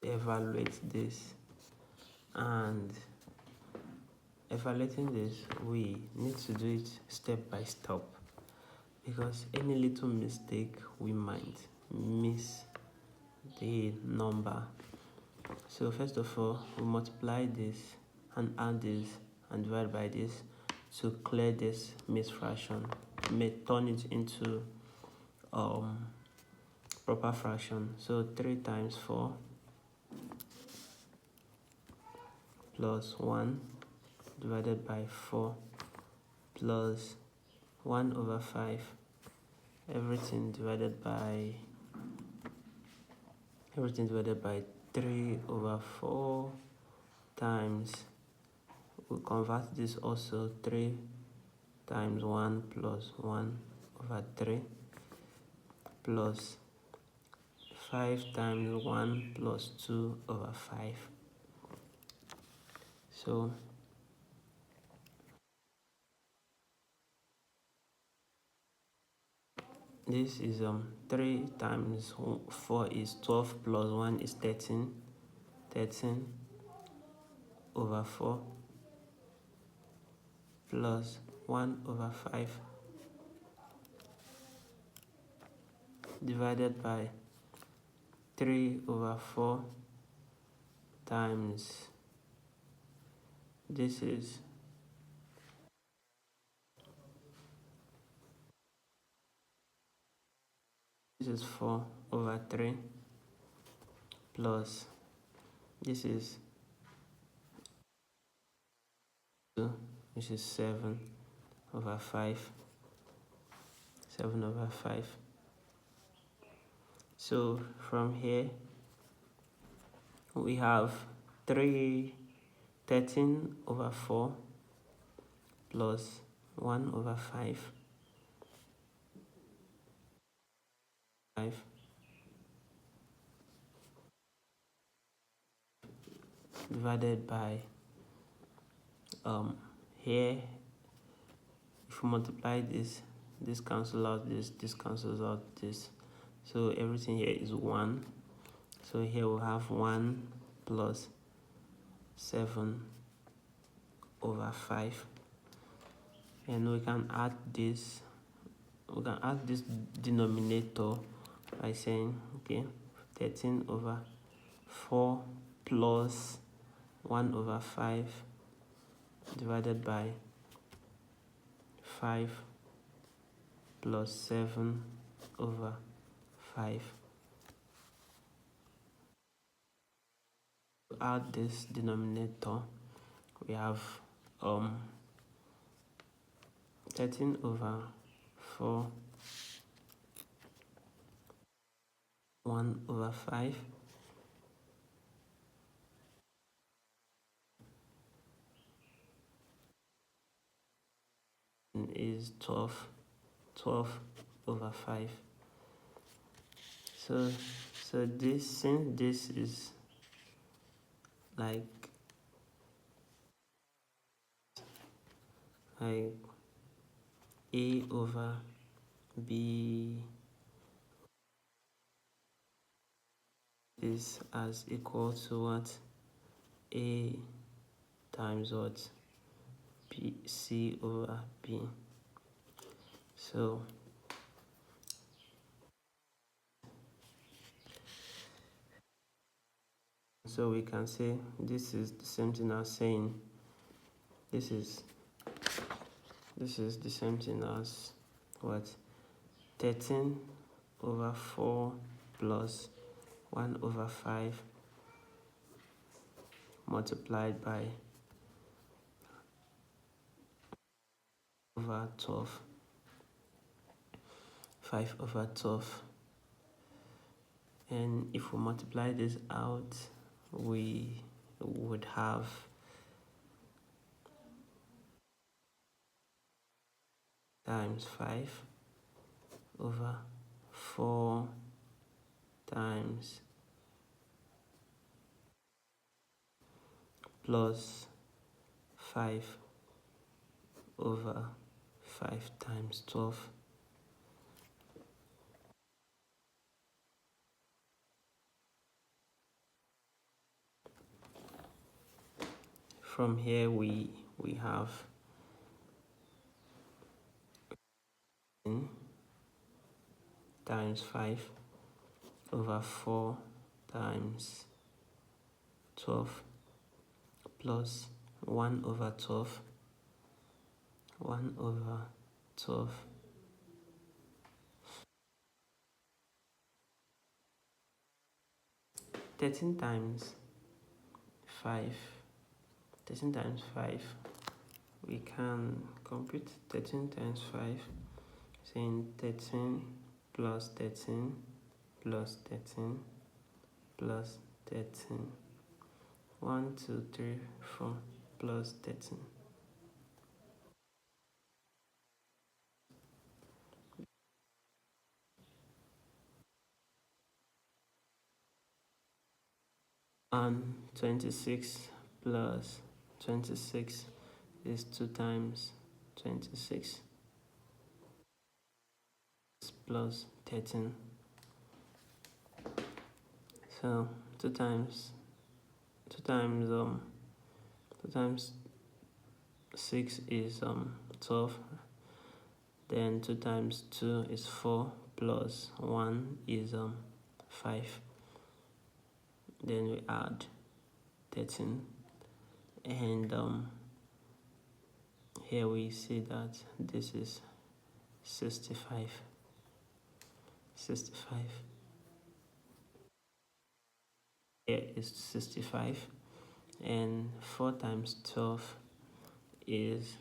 evaluate this, and evaluating this, we need to do it step by step, because any little mistake we might miss the number. So first of all, we multiply this and add this and divide by this to clear this mixed fraction, may turn it into proper fraction. So 3 times 4 plus 1 divided by 4 plus 1 over 5, everything divided by 3 over 4 times, we convert this also 3 times 1 plus 1 over 3 plus 5 times 1 plus 2 over 5. So this is 3 times 4 is 12 plus 1 is 13 over 4 plus 1 over 5 divided by 3 over 4 times, this is 4 over 3 plus this is 2, which is 7 over 5. So from here we have 13 over 4 plus 1 over 5 divided by here, if we multiply this cancels out this cancels out this, so everything here is 1. So here we have 1 plus 7 over 5, and we can add this denominator by saying, okay, 13 over 4 plus 1 over 5 divided by 5 plus 7 over 5. To add this denominator, we have 13 over 4 1 over 5 is 12 over 5. So this, since this is like A over B is as equal to what? A times what? B, C over B. So we can say this is the same thing as saying this is the same thing as what? 13 over 4 plus 1 over 5 multiplied by over 12, 5 over 12. And if we multiply this out, we would have times 5 over 4 times plus 5 over 5 times 12. from here we have times 5 over 4 times 12 plus 1 over 12 13 times 5 we can compute 13 times 5 saying 13 plus 13 plus 13 plus 13 1 2 3 4 plus 13 and 26 plus 26 is 2 times 26 plus 13. So 2 times 6 is 12. Then 2 times 2 is 4 plus 1 is 5. Then we add 13, and here we see that this is 65. Here is 65, and 4 times 12 is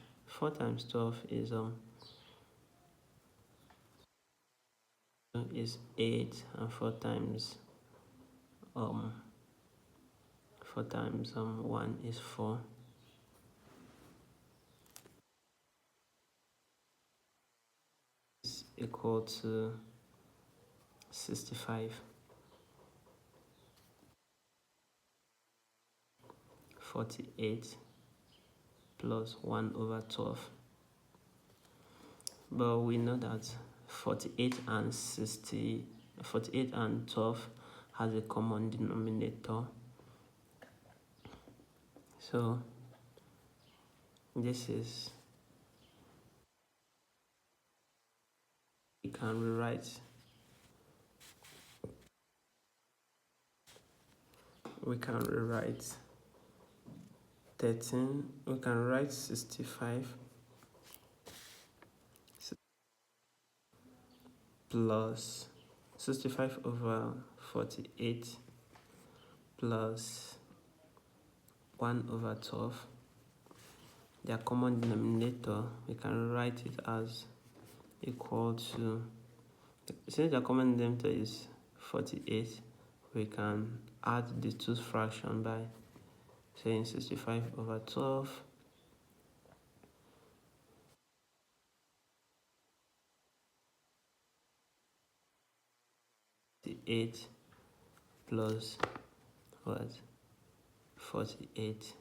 8, and 4 times 1 is 4. Is equal to 65. 48 plus 1 over 12. But we know that 48 and 12 has a common denominator. So this is, we can rewrite 13, we can write 65 plus 65 over 48 plus 1 over 12. Their common denominator, we can write it as equal to, since the common denominator is 48, we can add the two fraction by saying 65 over 12 8 plus what? 48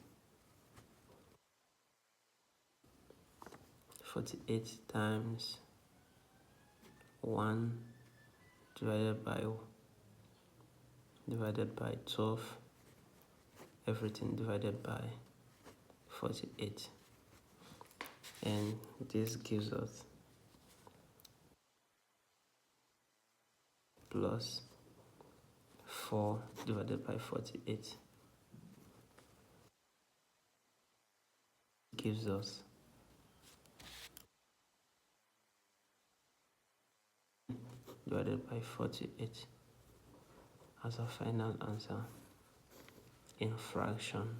times 1 divided by 12, everything divided by 48, and this gives us plus 4 divided by 48 gives us divided by 48 as a final answer in fraction.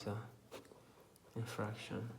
So in fraction.